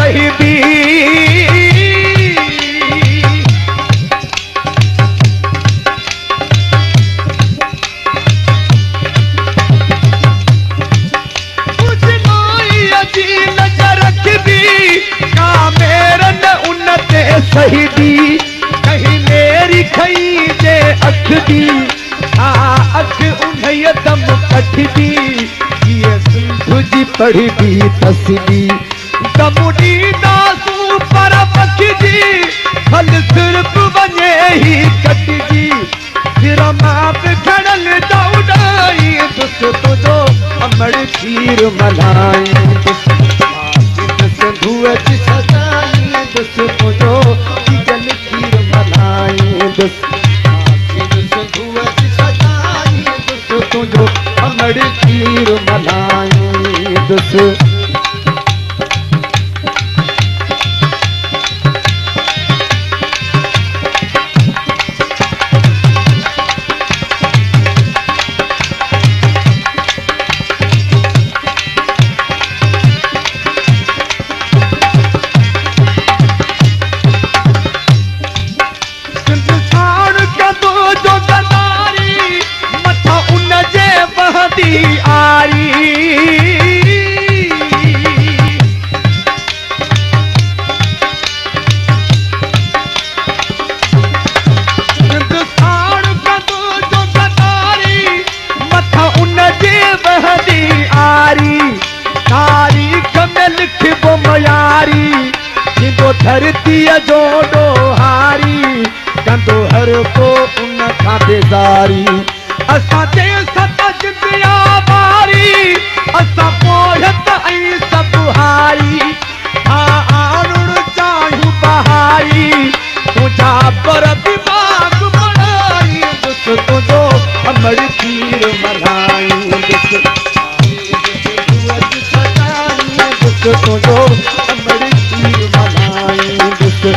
सहीदी सहीदी कहीं मेरी खई जे अख दी अख उन्हें दम कठदी ये सिंधु जी पढ़दी तस्दी दमुडी दासू पर बखदी फल सिर्फ वने ही कटदी फिर माप खड़ल दौड़ाई दुस तुझो अमड़ खीर मनाई सिंधु जी सजाई दुस तुझो जन खीर मनाई दुस सिंधु जी सजाई दुस तुझो अमड़ खीर मनाई दुस धरती जो डोहारी कंदो हर को उन खां बेज़ारी असां जे सत जिंदिया बारी असां पोहत ऐं सभु हारी आणुण चाहियूं बहारी तुंहिंजा पर दिमाग़ बणाई दुस तुंहिंजो अमड़ खीर मल्हाई दुस तुंहिंजो अमड़ खीर मल्हाई दुस